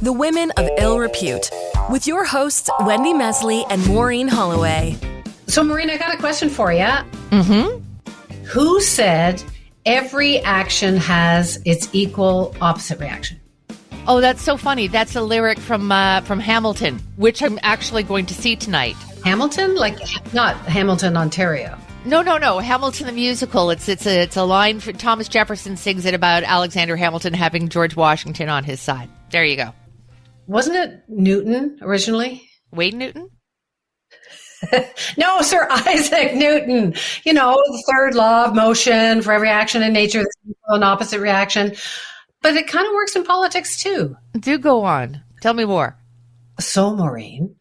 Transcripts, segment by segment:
The Women of Ill Repute, with your hosts, Wendy Mesley and Maureen Holloway. So, Maureen, I got a question for you. Who said every action has its equal opposite reaction? Oh, that's so funny. That's a lyric from Hamilton, which I'm actually going to see tonight. Hamilton? Like, not Hamilton, Ontario. No. Hamilton the musical. It's a line for Thomas Jefferson sings it about Alexander Hamilton having George Washington on his side. There you go. Wasn't it Newton originally? Wade Newton? No, Sir Isaac Newton. You know, the third law of motion, for every action in nature, there's an opposite reaction. But it kind of works in politics too. Do go on. Tell me more. So, Maureen,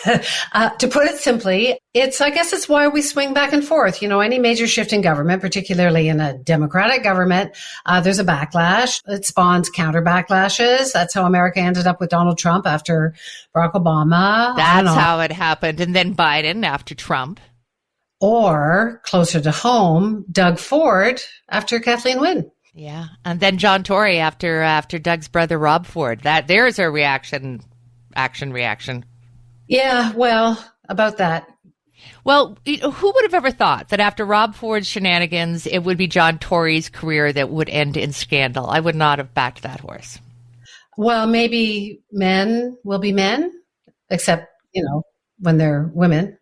to put it simply, I guess it's why we swing back and forth. You know, any major shift in government, particularly in a democratic government, there's a backlash. It spawns counter backlashes. That's how America ended up with Donald Trump after Barack Obama. That's how it happened. And then Biden after Trump. Or, closer to home, Doug Ford after Kathleen Wynne. Yeah. And then John Tory after Doug's brother, Rob Ford. There's a reaction. Yeah, well, about that. Well, who would have ever thought that after Rob Ford's shenanigans, it would be John Tory's career that would end in scandal? I would not have backed that horse. Well, maybe men will be men, except, when they're women.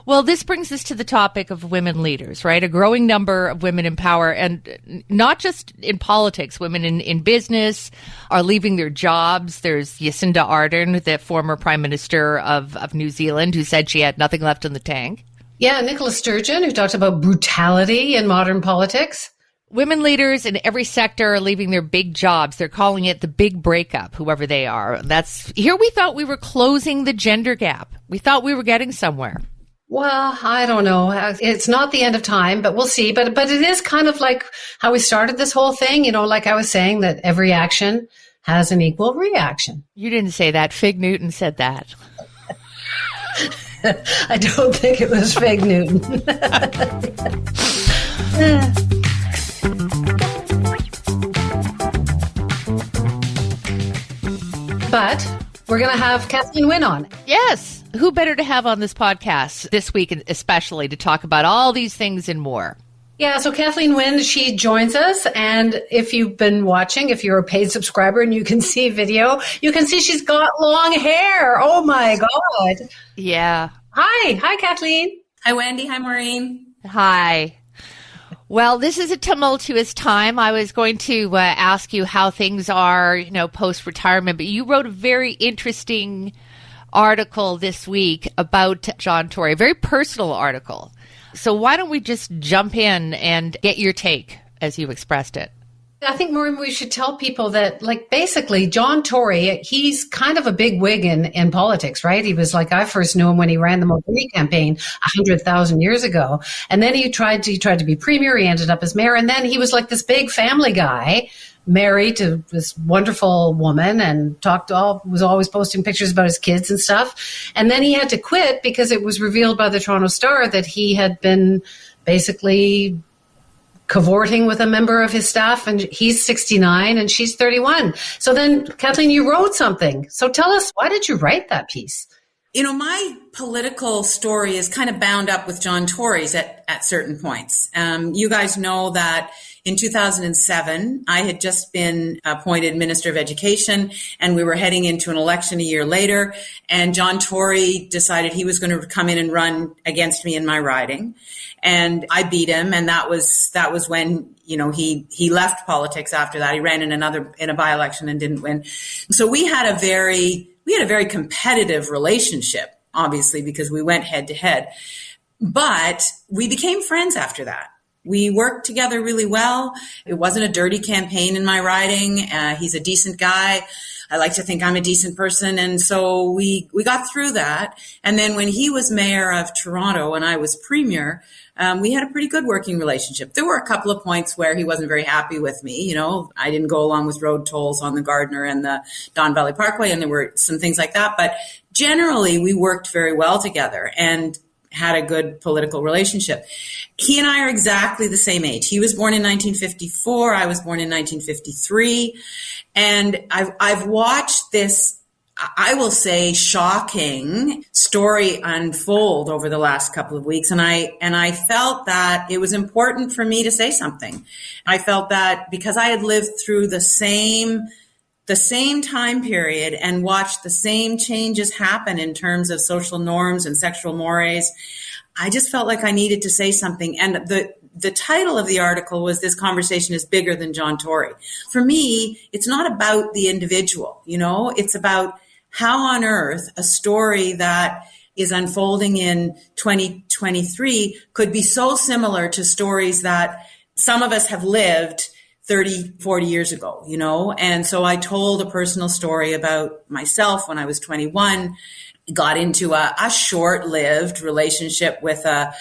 Well, this brings us to the topic of women leaders, right? A growing number of women in power, and not just in politics. Women in business are leaving their jobs. There's Jacinda Ardern, the former Prime Minister of New Zealand, who said she had nothing left in the tank. Yeah, Nicola Sturgeon, who talked about brutality in modern politics. Women leaders in every sector are leaving their big jobs. They're calling it the big breakup, whoever they are. Here we thought we were closing the gender gap. We thought we were getting somewhere. Well, I don't know. It's not the end of time, but we'll see. But it is kind of like how we started this whole thing, like I was saying, that every action has an equal reaction. You didn't say that. Fig Newton said that. I don't think it was Fig Newton. But we're going to have Kathleen Wynne on. Yes. Who better to have on this podcast this week, especially to talk about all these things and more? Yeah, so Kathleen Wynne, she joins us. And if you've been watching, if you're a paid subscriber and you can see video, you can see she's got long hair. Oh, my God. Yeah. Hi, Kathleen. Hi, Wendy. Hi, Maureen. Hi. Well, this is a tumultuous time. I was going to ask you how things are, post-retirement, but you wrote a very interesting article this week about John Tory, a very personal article. So why don't we just jump in and get your take as you expressed it? I think, Maureen, we should tell people that, basically, John Tory, he's kind of a big wig in politics, right? He was I first knew him when he ran the Mulroney campaign 100,000 years ago. And then he tried to be premier. He ended up as mayor. And then he was this big family guy, married to this wonderful woman, and was always posting pictures about his kids and stuff. And then he had to quit because it was revealed by the Toronto Star that he had been basically cavorting with a member of his staff, and he's 69 and she's 31. So then, Kathleen, you wrote something. So tell us, why did you write that piece? My political story is kind of bound up with John Tory's at certain points. You guys know that in 2007, I had just been appointed Minister of Education, and we were heading into an election a year later, and John Tory decided he was going to come in and run against me in my riding. And I beat him, and that was when he left politics after that. He ran in a by-election and didn't win. So we had a very competitive relationship, obviously, because we went head to head. But we became friends after that. We worked together really well. It wasn't a dirty campaign in my riding. He's a decent guy. I like to think I'm a decent person. And so we got through that. And then when he was mayor of Toronto and I was premier, we had a pretty good working relationship. There were a couple of points where he wasn't very happy with me. I didn't go along with road tolls on the Gardner and the Don Valley Parkway, and there were some things like that. But generally, we worked very well together. And had a good political relationship. He and I are exactly the same age. He was born in 1954. I was born in 1953. And I've watched this, I will say, shocking story unfold over the last couple of weeks. And I felt that it was important for me to say something. I felt that because I had lived through the same time period and watched the same changes happen in terms of social norms and sexual mores, I just felt like I needed to say something. And the title of the article was "This Conversation is Bigger Than John Tory." For me, it's not about the individual, it's about how on earth a story that is unfolding in 2023 could be so similar to stories that some of us have lived 30, 40 years ago, And so I told a personal story about myself when I was 21, got into a short-lived relationship with a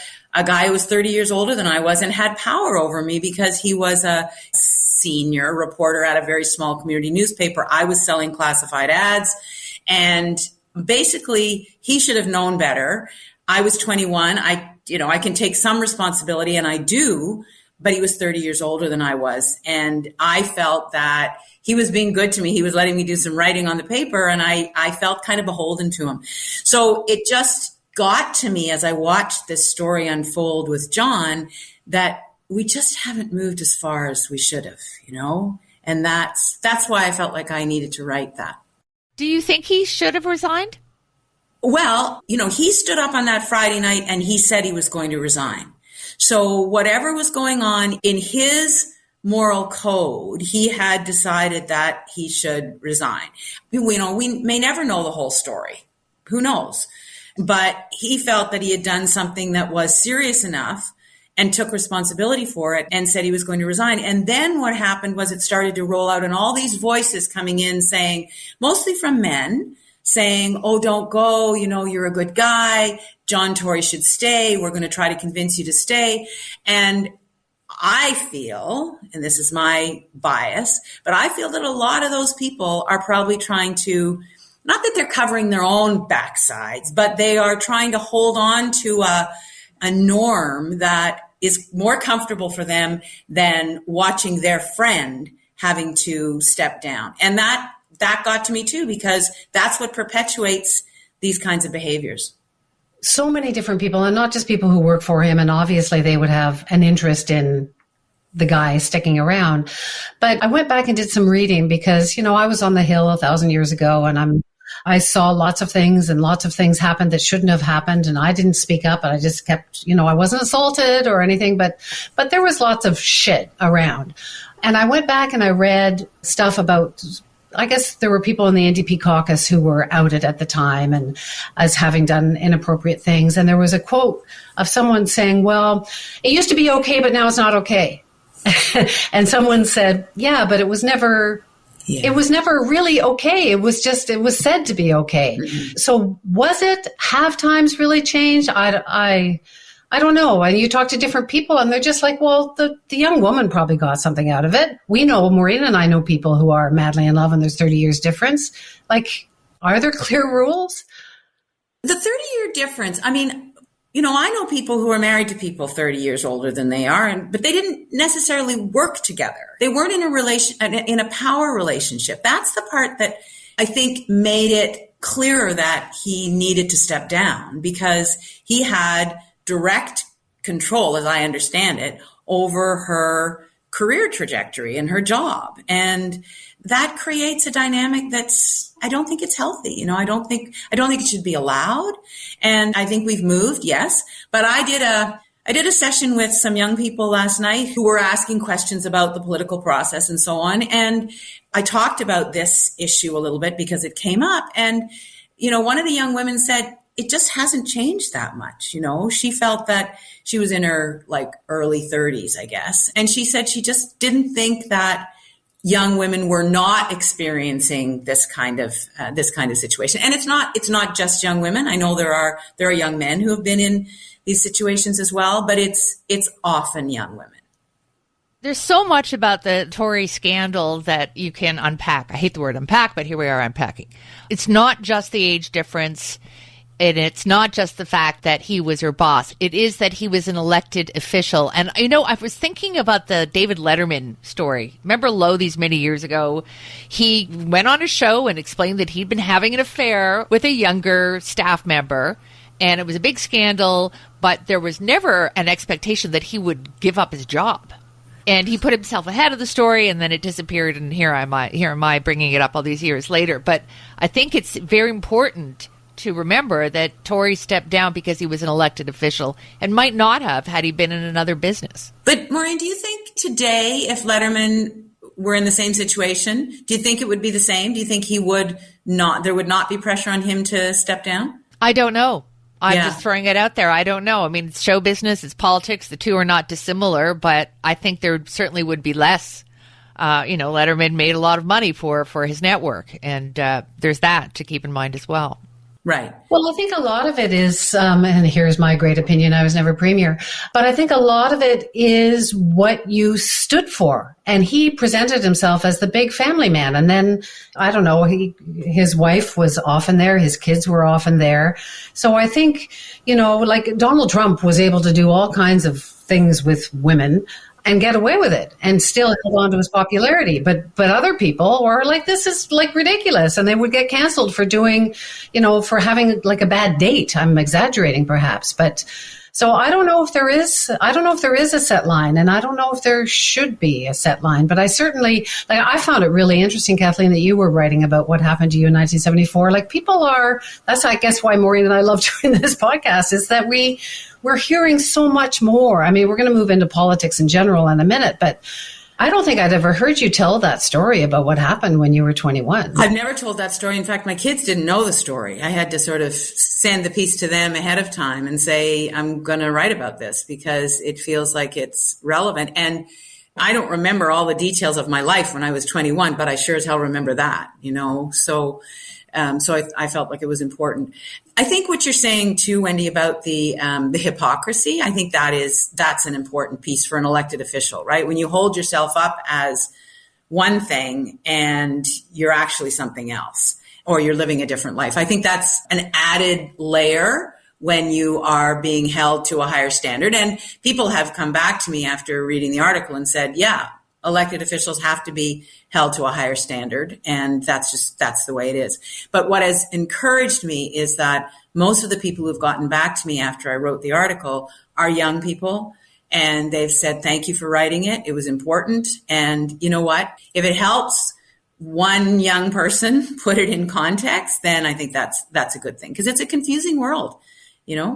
guy who was 30 years older than I was and had power over me because he was a senior reporter at a very small community newspaper. I was selling classified ads, and basically he should have known better. I was 21. I can take some responsibility, and I do, but he was 30 years older than I was. And I felt that he was being good to me. He was letting me do some writing on the paper, and I felt kind of beholden to him. So it just got to me as I watched this story unfold with John that we just haven't moved as far as we should have, And that's why I felt like I needed to write that. Do you think he should have resigned? Well, he stood up on that Friday night and he said he was going to resign. So whatever was going on in his moral code, he had decided that he should resign. We may never know the whole story. Who knows? But he felt that he had done something that was serious enough and took responsibility for it and said he was going to resign. And then what happened was it started to roll out, and all these voices coming in saying, mostly from men, saying, "Oh, don't go, you're a good guy. John Tory should stay. We're going to try to convince you to stay." And I feel, and this is my bias, but I feel that a lot of those people are probably trying to, not that they're covering their own backsides, but they are trying to hold on to a norm that is more comfortable for them than watching their friend having to step down. And that got to me too, because that's what perpetuates these kinds of behaviors. So many different people, and not just people who work for him, and obviously they would have an interest in the guy sticking around. But I went back and did some reading because, I was on the Hill 1,000 years ago, and I saw lots of things, and lots of things happened that shouldn't have happened, and I didn't speak up, and I just kept, I wasn't assaulted or anything, but there was lots of shit around. And I went back and I read stuff about, I guess there were people in the NDP caucus who were outed at the time and as having done inappropriate things. And there was a quote of someone saying, "Well, it used to be okay, but now it's not okay." And someone said, "Yeah, but it was never really okay. It was said to be okay." Mm-hmm. So was it? Have times really changed? I don't know. And you talk to different people and they're just like, well, the young woman probably got something out of it. We know, Maureen and I know people who are madly in love and there's 30 years difference. Like, are there clear rules? The 30-year difference, I know people who are married to people 30 years older than they are, but they didn't necessarily work together. They weren't in a power relationship. That's the part that I think made it clearer that he needed to step down, because he had direct control, as I understand it, over her career trajectory and her job. And that creates a dynamic I don't think it's healthy. I don't think it should be allowed. And I think we've moved, yes. But I did a session with some young people last night who were asking questions about the political process and so on. And I talked about this issue a little bit because it came up. And, one of the young women said, it just hasn't changed that much. She felt that she was in her early 30s, I guess. And she said she just didn't think that young women were not experiencing this kind of situation. And it's not just young women. I know there are young men who have been in these situations as well, but it's often young women. There's so much about the Tory scandal that you can unpack. I hate the word unpack, but here we are unpacking. It's not just the age difference. And it's not just the fact that he was her boss. It is that he was an elected official. And, I was thinking about the David Letterman story. Remember Loathies many years ago? He went on a show and explained that he'd been having an affair with a younger staff member. And it was a big scandal, but there was never an expectation that he would give up his job. And he put himself ahead of the story, and then it disappeared. And here am I bringing it up all these years later. But I think it's very important to remember that Tory stepped down because he was an elected official and might not have had he been in another business. But Maureen, do you think today, if Letterman were in the same situation, do you think it would be the same? Do you think there would not be pressure on him to step down? I don't know. I'm just throwing it out there. I don't know. I mean, it's show business, it's politics. The two are not dissimilar, but I think there certainly would be less. Letterman made a lot of money for his network, and there's that to keep in mind as well. Right. Well, I think a lot of it is, and here's my great opinion, I was never premier, but I think a lot of it is what you stood for. And he presented himself as the big family man. And then, I don't know, his wife was often there, his kids were often there. So I think, like Donald Trump was able to do all kinds of things with women and get away with it and still hold on to his popularity. But other people were like, this is like ridiculous. And they would get canceled for doing, for having like a bad date. I'm exaggerating perhaps, but so I don't know if there is a set line, and I don't know if there should be a set line, but I certainly, I found it really interesting, Kathleen, that you were writing about what happened to you in 1974. Like that's I guess why Maureen and I love doing this podcast, is that we're hearing so much more. I mean, we're going to move into politics in general in a minute, but I don't think I'd ever heard you tell that story about what happened when you were 21. I've never told that story. In fact, my kids didn't know the story. I had to sort of send the piece to them ahead of time and say, I'm going to write about this because it feels like it's relevant. And I don't remember all the details of my life when I was 21, but I sure as hell remember that, So I felt like it was important. I think what you're saying too, Wendy, about the hypocrisy, I think that's an important piece for an elected official, right? When you hold yourself up as one thing and you're actually something else, or you're living a different life. I think that's an added layer when you are being held to a higher standard. And people have come back to me after reading the article and said, yeah, elected officials have to be held to a higher standard. And that's the way it is. But what has encouraged me is that most of the people who've gotten back to me after I wrote the article are young people. And they've said, thank you for writing it. It was important. And you know what? If it helps one young person put it in context, then I think that's a good thing, because it's a confusing world, Yeah,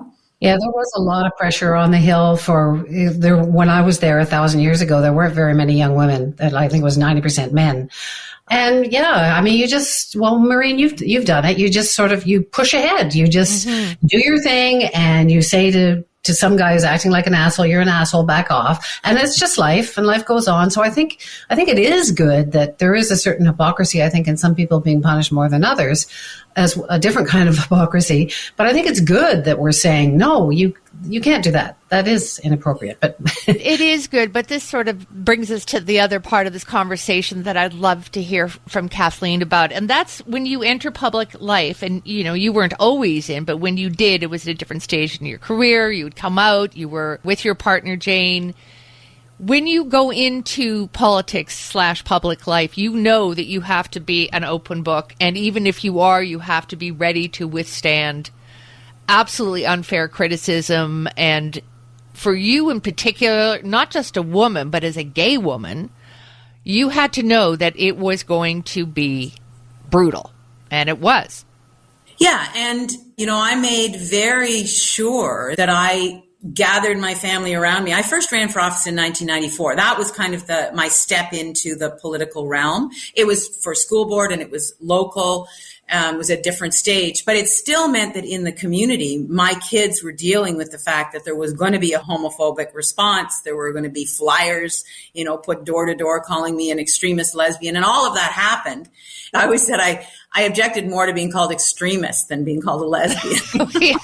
there was a lot of pressure on the Hill when I was there 1,000 years ago. There weren't very many young women. I think it was 90% men. And yeah, I mean, Maureen, you've done it. You just you push ahead. You just do your thing, and you say to some guy who's acting like an asshole, you're an asshole, back off. And it's just life, and life goes on. So I think it is good that there is a certain hypocrisy, I think, in some people being punished more than others, as a different kind of hypocrisy. But I think it's good that we're saying, no, you can't do that. That is inappropriate. But it is good. But this sort of brings us to the other part of this conversation that I'd love to hear from Kathleen about. And that's when you enter public life, and, you weren't always in, but when you did, it was at a different stage in your career. You would come out, you were with your partner, Jane. When you go into politics / public life, you know that you have to be an open book. And even if you are, you have to be ready to withstand absolutely unfair criticism. And for you in particular, not just a woman, but as a gay woman, you had to know that it was going to be brutal. And it was. Yeah. And, I made very sure that I gathered my family around me. I first ran for office in 1994. That was kind of my step into the political realm. It was for school board and it was local. It was a different stage, but it still meant that in the community, my kids were dealing with the fact that there was going to be a homophobic response. There were going to be flyers, put door to door calling me an extremist lesbian, and all of that happened. I always said I objected more to being called extremist than being called a lesbian. Oh, yeah.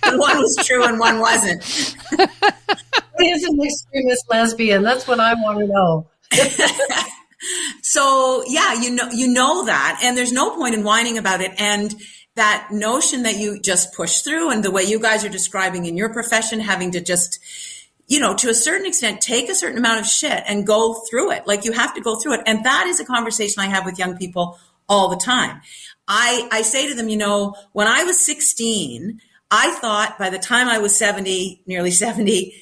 And one was true and one wasn't. What is an extremist lesbian? That's what I want to know. So yeah, you know that, and there's no point in whining about it. And that notion that you just push through, and the way you guys are describing in your profession, having to just, to a certain extent, take a certain amount of shit and go through it. Like, you have to go through it. And that is a conversation I have with young people all the time. I say to them, when I was 16, I thought by the time I was 70, nearly 70,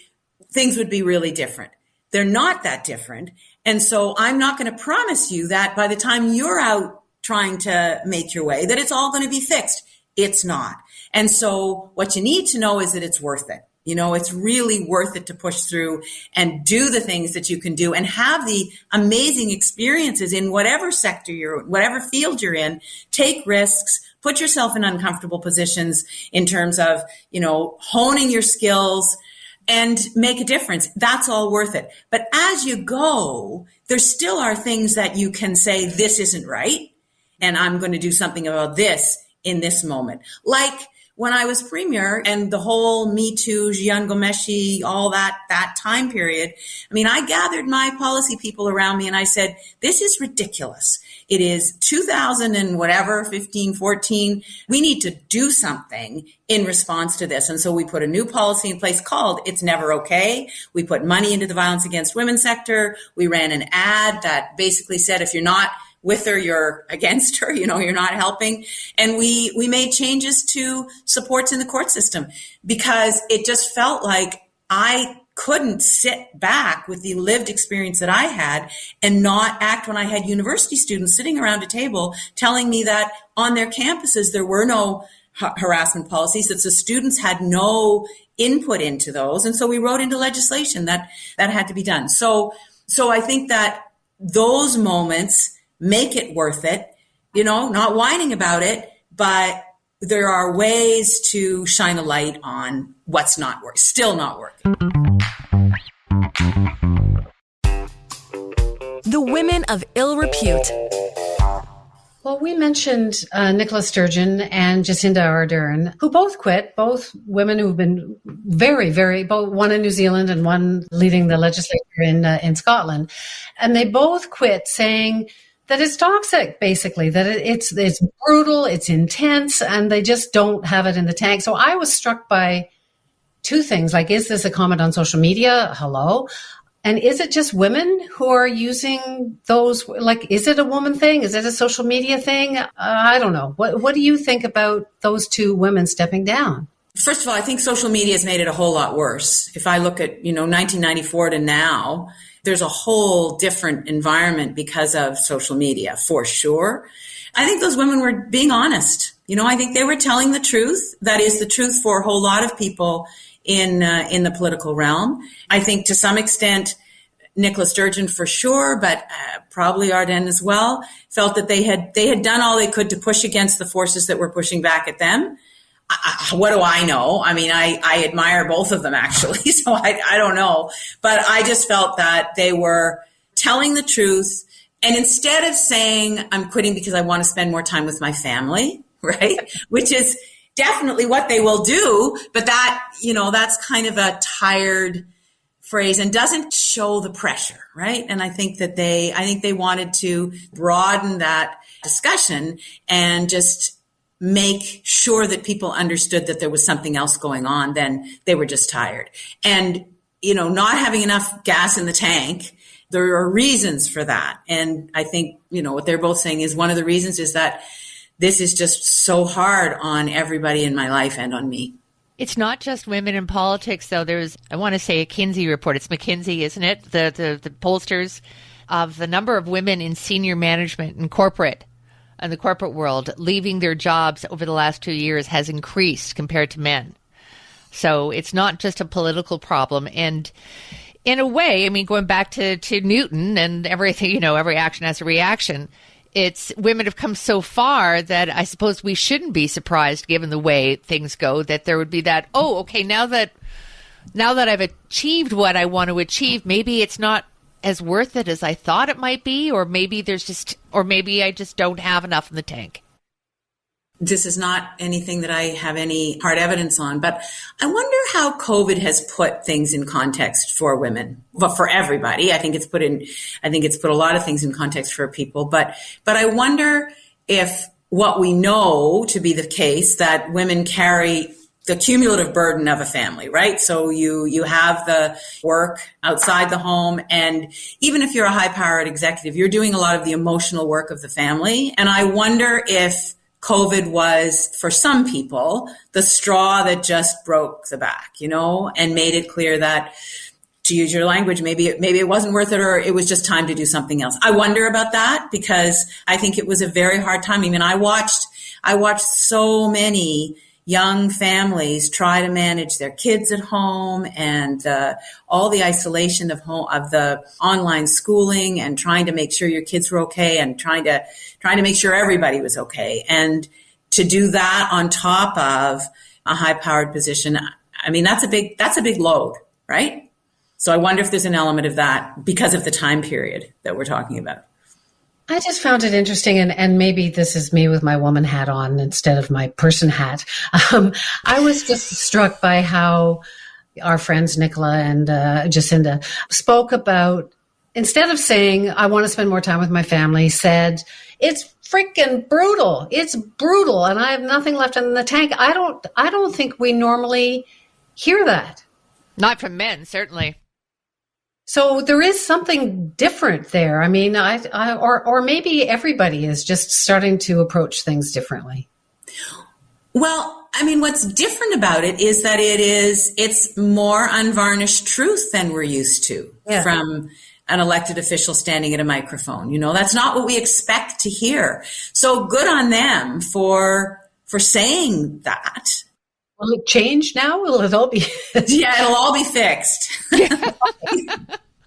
things would be really different. They're not that different. And so I'm not going to promise you that by the time you're out trying to make your way, that it's all going to be fixed. It's not. And so what you need to know is that it's worth it. It's really worth it to push through and do the things that you can do and have the amazing experiences in whatever sector you're in, whatever field you're in. Take risks, put yourself in uncomfortable positions in terms of, honing your skills and make a difference. That's all worth it. But as you go, there still are things that you can say, this isn't right, and I'm going to do something about this in this moment. Like when I was premier and the whole Me Too, Jian Gomeshi, all that time period, I gathered my policy people around me and I said, this is ridiculous. It is 2000 and whatever, 15, 14. We need to do something in response to this. And so we put a new policy in place called It's Never Okay. We put money into the violence against women sector. We ran an ad that basically said, if you're not with her, you're against her, you're not helping. And we made changes to supports in the court system because it just felt like I couldn't sit back with the lived experience that I had and not act when I had university students sitting around a table telling me that on their campuses there were no harassment policies, that the students had no input into those. And so we wrote into legislation that had to be done. So I think that those moments make it worth it, not whining about it, but there are ways to shine a light on what's not working, still not working. The women of ill repute. Well, we mentioned Nicola Sturgeon and Jacinda Ardern, who both quit, both women who've been very, very, both one in New Zealand and one leading the legislature in Scotland. And they both quit saying that it's toxic, basically, that it's brutal, it's intense, and they just don't have it in the tank. So I was struck by two things. Like, is this a comment on social media? Hello. And is it just women who are using those? Like, is it a woman thing? Is it a social media thing? I don't know. What do you think about those two women stepping down? First of all, I think social media has made it a whole lot worse. If I look at, 1994 to now, there's a whole different environment because of social media, for sure. I think those women were being honest. I think they were telling the truth. That is the truth for a whole lot of people in the political realm. I think to some extent, Nicola Sturgeon for sure, but probably Ardern as well, felt that they had done all they could to push against the forces that were pushing back at them. What do I know? I admire both of them, actually, so I don't know. But I just felt that they were telling the truth. And instead of saying, I'm quitting because I want to spend more time with my family, right, which is definitely what they will do, but that, that's kind of a tired phrase and doesn't show the pressure, right? And I think they wanted to broaden that discussion and just make sure that people understood that there was something else going on, then they were just tired. And, not having enough gas in the tank, there are reasons for that. And I think, what they're both saying is one of the reasons is that this is just so hard on everybody in my life and on me. It's not just women in politics, though. There's, I want to say, a Kinsey report. It's McKinsey, isn't it? The pollsters of the number of women in senior management and the corporate world leaving their jobs over the last 2 years has increased compared to men. So it's not just a political problem. And in a way, going back to Newton and everything, every action has a reaction. It's women have come so far that I suppose we shouldn't be surprised, given the way things go, that there would be that, oh, okay, now that I've achieved what I want to achieve, maybe it's not as worth it as I thought it might be, or maybe I just don't have enough in the tank. This is not anything that I have any hard evidence on, but I wonder how COVID has put things in context for women, but for everybody. I think it's put a lot of things in context for people, but I wonder if what we know to be the case, that women carry the cumulative burden of a family, right? So you have the work outside the home, and even if you're a high-powered executive, you're doing a lot of the emotional work of the family. And I wonder if COVID was, for some people, the straw that just broke the back, and made it clear that, to use your language, maybe it wasn't worth it, or it was just time to do something else. I wonder about that, because I think it was a very hard time. I mean, I watched so many young families try to manage their kids at home, and all the isolation of home, of the online schooling, and trying to make sure your kids were okay, and trying to make sure everybody was okay. And to do that on top of a high-powered position, I mean, that's a big load, right? So I wonder if there's an element of that because of the time period that we're talking about. I just found it interesting, and maybe this is me with my woman hat on instead of my person hat. I was just struck by how our friends Nicola and Jacinda spoke about, instead of saying, I want to spend more time with my family, said, it's freaking brutal. It's brutal, and I have nothing left in the tank. I don't think we normally hear that. Not from men, certainly. So there is something different there. I mean, or maybe everybody is just starting to approach things differently. Well, I mean, what's different about it is that it's more unvarnished truth than we're used to from an elected official standing at a microphone. That's not what we expect to hear. So good on them for saying that. Will it change now? Will it all be? Yeah, it'll all be fixed.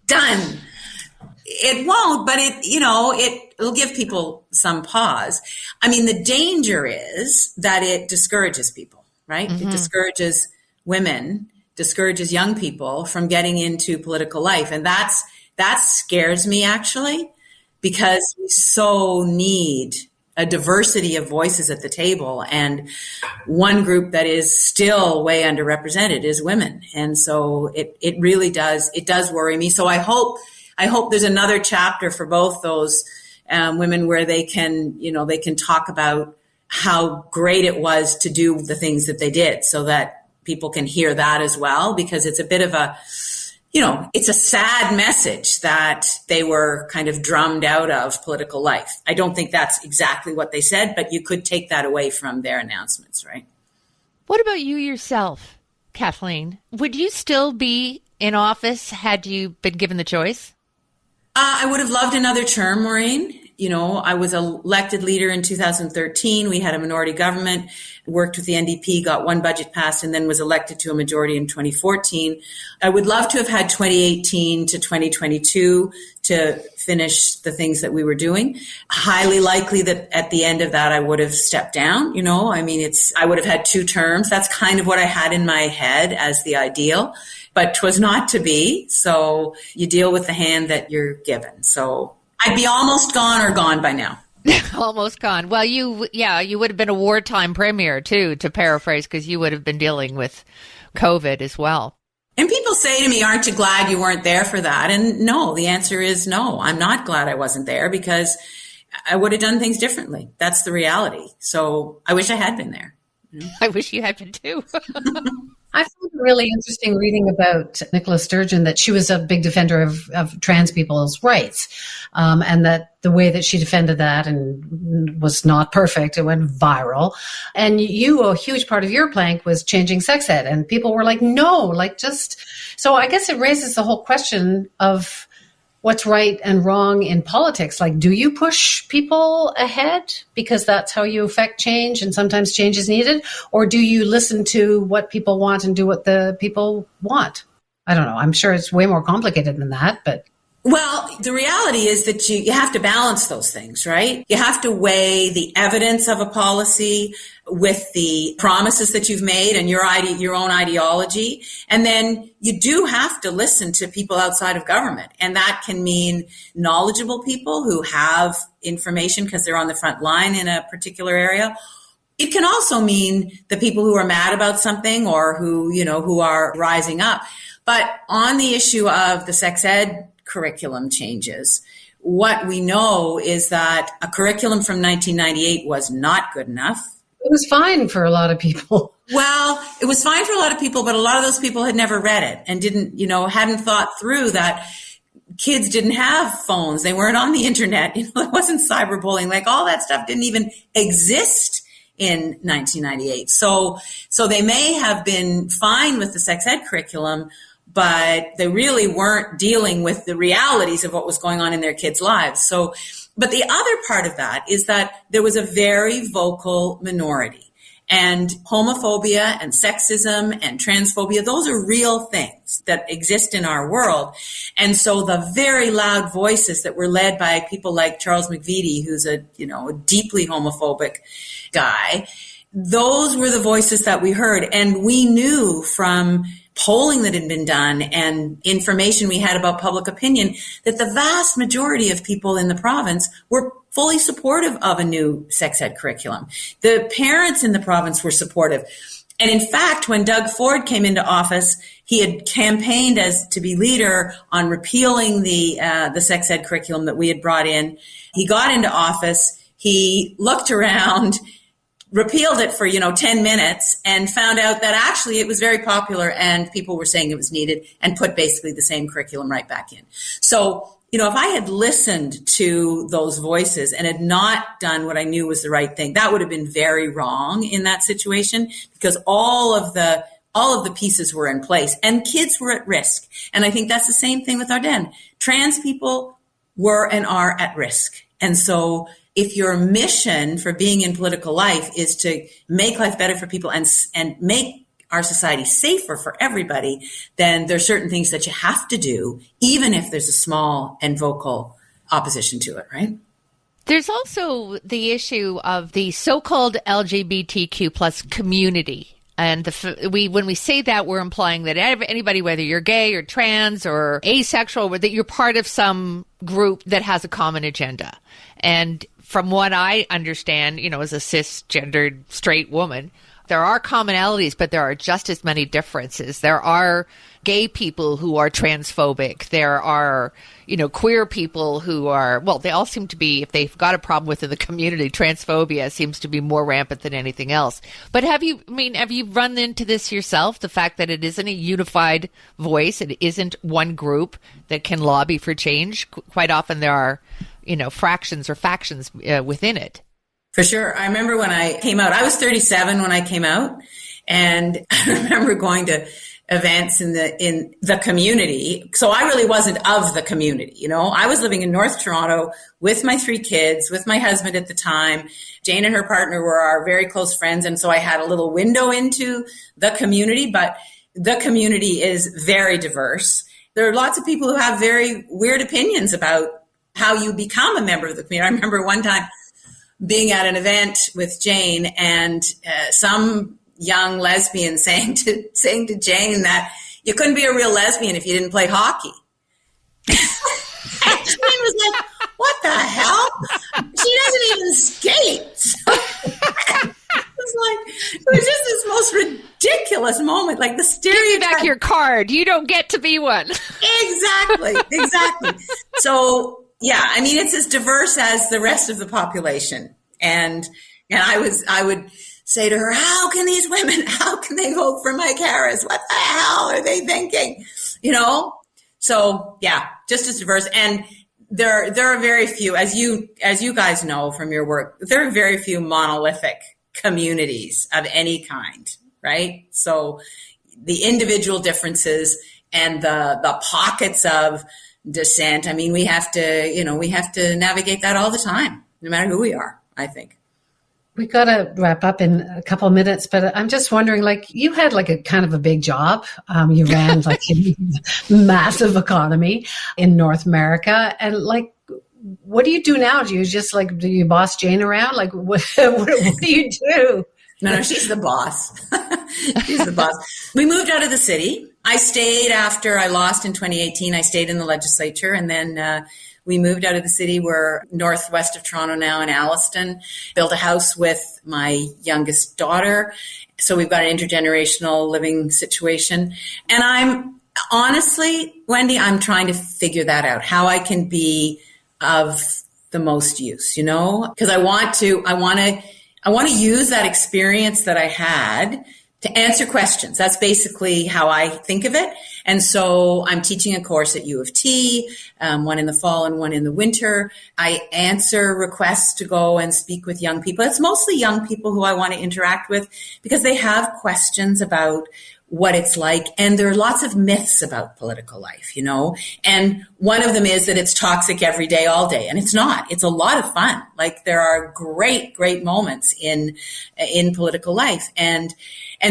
Done. It won't, but it'll give people some pause. I mean, the danger is that it discourages people, right? Mm-hmm. It discourages women, discourages young people from getting into political life. And that scares me, actually, because we so need a diversity of voices at the table. And one group that is still way underrepresented is women. And so it really does worry me. So I hope there's another chapter for both those women where they can talk about how great it was to do the things that they did, so that people can hear that as well, because it's a bit of a, it's a sad message that they were kind of drummed out of political life. I don't think that's exactly what they said, but you could take that away from their announcements, right? What about you yourself, Kathleen? Would you still be in office had you been given the choice? I would have loved another term, Maureen. I was elected leader in 2013. We had a minority government, worked with the NDP, got one budget passed, and then was elected to a majority in 2014. I would love to have had 2018 to 2022 to finish the things that we were doing. Highly likely that at the end of that, I would have stepped down. I would have had 2 terms. That's kind of what I had in my head as the ideal, but 'twas not to be. So you deal with the hand that you're given. So I'd be almost gone or gone by now. Almost gone. Well, you would have been a wartime premier too, to paraphrase, because you would have been dealing with COVID as well. And people say to me, aren't you glad you weren't there for that? And no, the answer is no. I'm not glad I wasn't there, because I would have done things differently. That's the reality. So I wish I had been there. I wish you had been too. I found it really interesting reading about Nicola Sturgeon, that she was a big defender of trans people's rights, and that the way that she defended that and was not perfect. It went viral. And a huge part of your plank was changing sex ed. And people were like, no, so I guess it raises the whole question of what's right and wrong in politics. Like, do you push people ahead because that's how you affect change, and sometimes change is needed? Or do you listen to what people want and do what the people want? I don't know. I'm sure it's way more complicated than that, but. Well, the reality is that you have to balance those things, right? You have to weigh the evidence of a policy with the promises that you've made and your own ideology. And then you do have to listen to people outside of government. And that can mean knowledgeable people who have information because they're on the front line in a particular area. It can also mean the people who are mad about something or who are rising up. But on the issue of the sex ed curriculum changes, what we know is that a curriculum from 1998 was not good enough. It was fine for a lot of people. Well, it was fine for a lot of people, but a lot of those people had never read it and hadn't thought through that kids didn't have phones. They weren't on the internet. It wasn't cyberbullying. Like, all that stuff didn't even exist in 1998. So they may have been fine with the sex ed curriculum, but they really weren't dealing with the realities of what was going on in their kids' lives. But the other part of that is that there was a very vocal minority. And homophobia and sexism and transphobia, those are real things that exist in our world. And so the very loud voices that were led by people like Charles McVitie, who's a deeply homophobic guy, those were the voices that we heard. And we knew from polling that had been done and information we had about public opinion that the vast majority of people in the province were fully supportive of a new sex ed curriculum. The parents in the province were supportive. And in fact, when Doug Ford came into office, he had campaigned as to be leader on repealing the sex ed curriculum that we had brought in. He got into office. He looked around, repealed it for 10 minutes, and found out that actually it was very popular and people were saying it was needed, and put basically the same curriculum right back in. So, if I had listened to those voices and had not done what I knew was the right thing, that would have been very wrong in that situation, because all of the pieces were in place and kids were at risk. And I think that's the same thing with Ardern. Trans people were and are at risk. And so if your mission for being in political life is to make life better for people and make our society safer for everybody, then there's certain things that you have to do, even if there's a small and vocal opposition to it, right? There's also the issue of the so-called LGBTQ plus community. And when we say that, we're implying that anybody, whether you're gay or trans or asexual, that you're part of some group that has a common agenda. And from what I understand, as a cisgendered straight woman, there are commonalities, but there are just as many differences. There are gay people who are transphobic. There are, queer people who are, they all seem to be, if they've got a problem within the community, transphobia seems to be more rampant than anything else. But have you run into this yourself? The fact that it isn't a unified voice, it isn't one group that can lobby for change. Quite often there are, fractions or factions within it. For sure. I remember when I came out, I was 37 when I came out, and I remember going to events in the community. So I really wasn't of the community. I was living in North Toronto with my 3 kids, with my husband at the time. Jane and her partner were our very close friends. And so I had a little window into the community, but the community is very diverse. There are lots of people who have very weird opinions about how you become a member of the community. I remember one time being at an event with Jane and some young lesbian saying to Jane that you couldn't be a real lesbian if you didn't play hockey. And Jane was like, what the hell? She doesn't even skate. It was just this most ridiculous moment, like the stereotype. Give me back your card. You don't get to be one. Exactly. So, yeah, it's as diverse as the rest of the population. And I would say to her, how can they vote for Mike Harris? What the hell are they thinking? So yeah, just as diverse. And there are very few, as you guys know from your work, there are very few monolithic communities of any kind, right? So the individual differences and the pockets of dissent, we have to navigate that all the time, no matter who we are, I think. We got to wrap up in a couple of minutes, but I'm just wondering, you had a kind of a big job. You ran a massive economy in North America. And what do you do now? Do you just do you boss Jane around? What do you do? No, she's the boss. She's the boss. We moved out of the city. I stayed after I lost in 2018. I stayed in the legislature, and then we moved out of the city. We're northwest of Toronto now in Alliston. Built a house with my youngest daughter. So we've got an intergenerational living situation. And honestly, Wendy, I'm trying to figure that out, how I can be of the most use, because I want to use that experience that I had to answer questions. That's basically how I think of it. And so I'm teaching a course at U of T, one in the fall and one in the winter. I answer requests to go and speak with young people. It's mostly young people who I want to interact with because they have questions about what it's like. And there are lots of myths about political life, and one of them is that it's toxic every day, all day. And it's not. It's a lot of fun. Like there are great, great moments in political life. And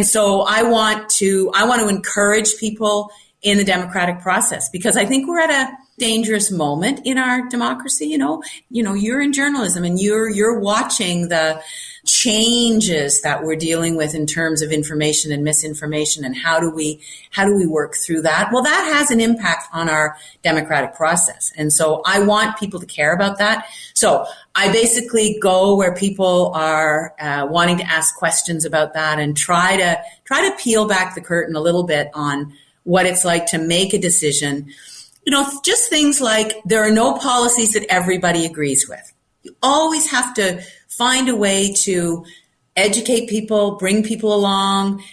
so I want to encourage people in the democratic process because I think we're at a dangerous moment in our democracy. You're in journalism and you're watching the changes that we're dealing with in terms of information and misinformation, and how do we work through that? Well, that has an impact on our democratic process. And so I want people to care about that. So I basically go where people are wanting to ask questions about that and try to peel back the curtain a little bit on what it's like to make a decision. Just things like there are no policies that everybody agrees with. You always have to find a way to educate people, bring people along,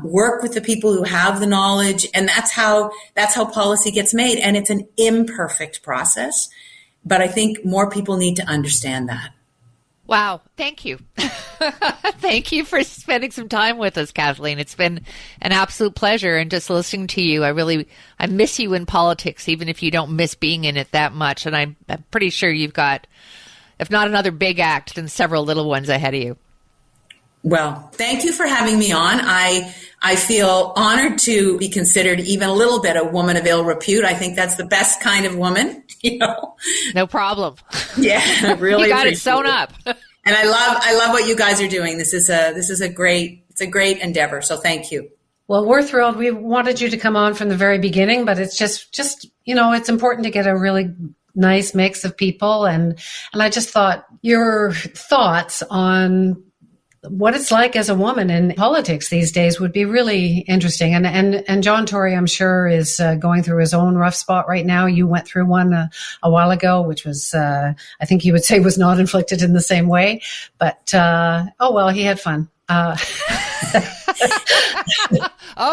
work with the people who have the knowledge. And that's how policy gets made. And it's an imperfect process, but I think more people need to understand that. Wow. Thank you. Thank you for spending some time with us, Kathleen. It's been an absolute pleasure. And just listening to you, I miss you in politics, even if you don't miss being in it that much. And I'm pretty sure you've got, if not another big act, then several little ones ahead of you. Well, thank you for having me on. I feel honored to be considered even a little bit a woman of ill repute. I think that's the best kind of woman, No problem. Yeah, really. You got it sewn up. And I love what you guys are doing. This is a great endeavor. So thank you. Well, we're thrilled. We wanted you to come on from the very beginning, but it's just it's important to get a really nice mix of people. And I just thought your thoughts on what it's like as a woman in politics these days would be really interesting. And John Tory, I'm sure, is going through his own rough spot right now. You went through one a while ago, which was, I think you would say was not inflicted in the same way. But, oh, well, he had fun. Oh,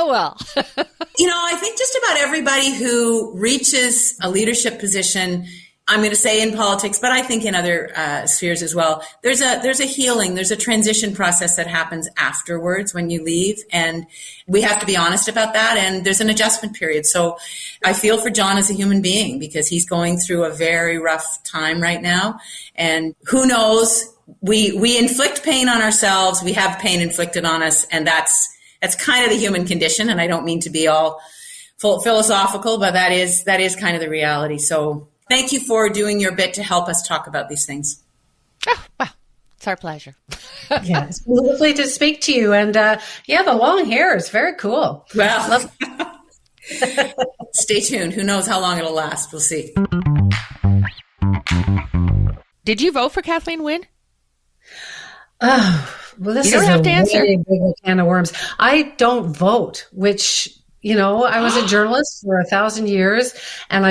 well. I think just about everybody who reaches a leadership position, I'm going to say in politics, but I think in other spheres as well, there's a healing, there's a transition process that happens afterwards when you leave. And we have to be honest about that. And there's an adjustment period. So I feel for John as a human being because he's going through a very rough time right now. And who knows, we inflict pain on ourselves. We have pain inflicted on us. And that's kind of the human condition. And I don't mean to be all philosophical, but that is kind of the reality. So thank you for doing your bit to help us talk about these things. Oh, well, it's our pleasure. Yeah, it's lovely to speak to you. And the long hair is very cool. Well, stay tuned. Who knows how long it'll last? We'll see. Did you vote for Kathleen Wynne? Oh, well, this is a really big can of worms. I don't vote, which, I was a journalist for 1,000 years. And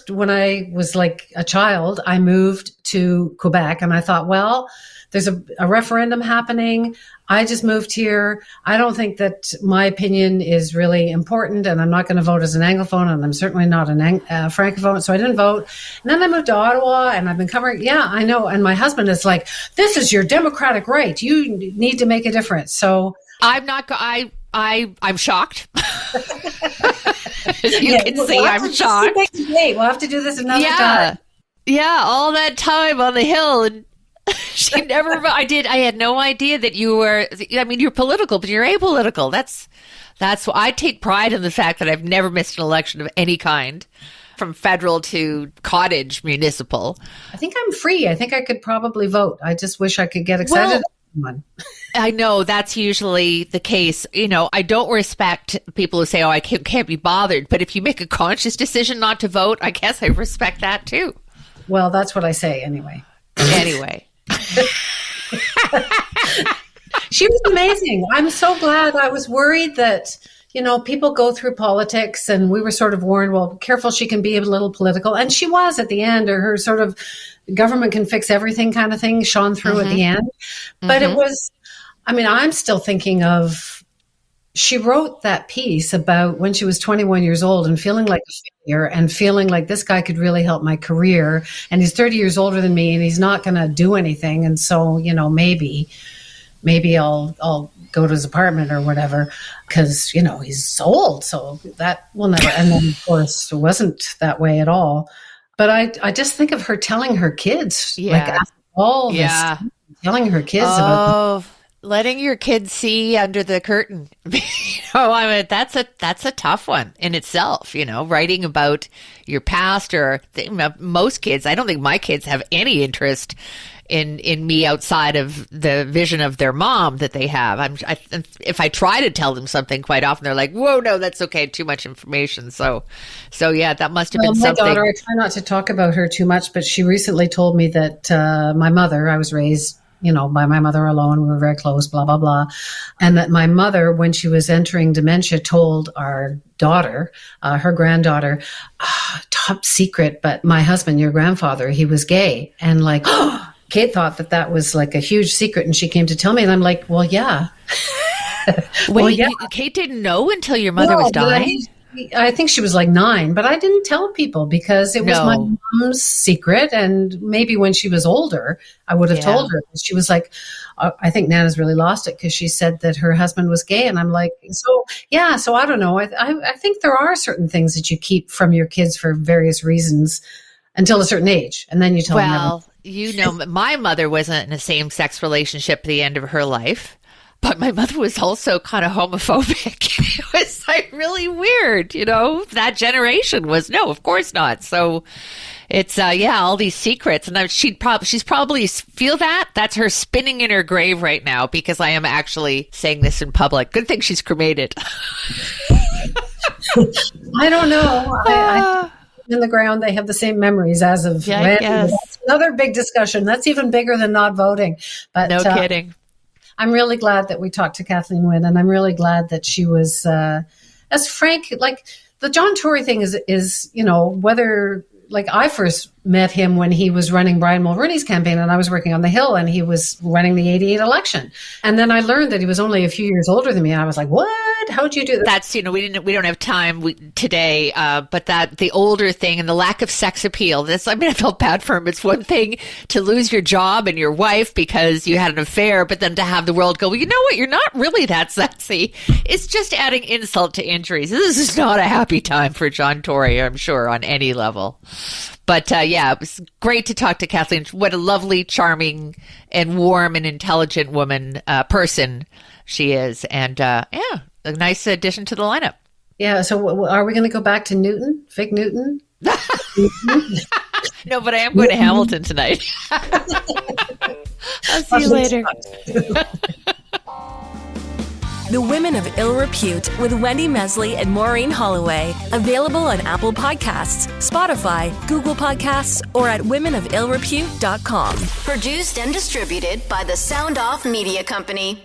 when I was like a child, I moved to Quebec and I thought, well, there's a referendum happening. I just moved here. I don't think that my opinion is really important, and I'm not going to vote as an Anglophone, and I'm certainly not an Francophone, so I didn't vote. And then I moved to Ottawa, and I've been covering, I know, and my husband is like, this is your democratic right. You need to make a difference. So I'm shocked. As you can see, I'm shocked. We'll have to do this another time. Yeah, all that time on the Hill, and she never. I had no idea that you were. I mean, you're political, but you're apolitical. That's. I take pride in the fact that I've never missed an election of any kind, from federal to cottage municipal. I think I'm free. I think I could probably vote. I just wish I could get excited. I know that's usually the case. I don't respect people who say, "Oh, I can't be bothered." But if you make a conscious decision not to vote, I guess I respect that too. Well, that's what I say anyway. She was amazing. I'm so glad. I was worried that, people go through politics, and we were sort of warned, well, careful, she can be a little political. And she was at the end, or her sort of government can fix everything kind of thing shone through at the end. But it was, I'm still thinking of, she wrote that piece about when she was 21 years old and feeling like a failure and feeling like this guy could really help my career. And he's 30 years older than me and he's not going to do anything. And so, maybe I'll go to his apartment or whatever, because, he's old. So that will never, and then of course it wasn't that way at all. But I just think of her telling her kids, like after all this, telling her kids about letting your kids see under the curtain. That's a tough one in itself, writing about your past or most kids. I don't think my kids have any interest in me outside of the vision of their mom that they have. If I try to tell them something, quite often they're like, whoa, no, that's okay. Too much information. So yeah, that must have been something. My daughter, I try not to talk about her too much, but she recently told me that my mother, I was raised by my mother alone. We were very close, blah, blah, blah. And that my mother, when she was entering dementia, told our daughter, her granddaughter, top secret, but my husband, your grandfather, he was gay. And Kate thought that was like a huge secret. And she came to tell me, and I'm like, well, yeah. Wait, Kate didn't know until your mother was dying? I think she was like 9, but I didn't tell people because it was my mom's secret. And maybe when she was older, I would have told her. She was like, I think Nana's really lost it because she said that her husband was gay. And I'm like, so I don't know. I think there are certain things that you keep from your kids for various reasons until a certain age. And then you tell them. My mother wasn't in a same-sex relationship at the end of her life. But my mother was also kind of homophobic. It was like really weird, that generation was, no, of course not. So it's, all these secrets. And she's probably feel that. That's her spinning in her grave right now because I am actually saying this in public. Good thing she's cremated. I don't know. I in the ground, they have the same memories as of when. That's another big discussion. That's even bigger than not voting. But no kidding. I'm really glad that we talked to Kathleen Wynne, and I'm really glad that she was as frank. Like the John Tory thing is whether I first met him when he was running Brian Mulroney's campaign, and I was working on the Hill, and he was running the 88 election. And then I learned that he was only a few years older than me, and I was like, "What? How'd you do that?" That's we don't have time today, but that the older thing and the lack of sex appeal. I felt bad for him. It's one thing to lose your job and your wife because you had an affair, but then to have the world go, well, you know what? You're not really that sexy. It's just adding insult to injuries. This is not a happy time for John Tory, I'm sure, on any level. But it was great to talk to Kathleen. What a lovely, charming, and warm and intelligent person she is. And a nice addition to the lineup. Yeah. So are we going to go back to Newton? Fig Newton? No, but I am going to Hamilton tonight. I'll see you later. The Women of Ill Repute with Wendy Mesley and Maureen Holloway. Available on Apple Podcasts, Spotify, Google Podcasts, or at womenofillrepute.com. Produced and distributed by the Sound Off Media Company.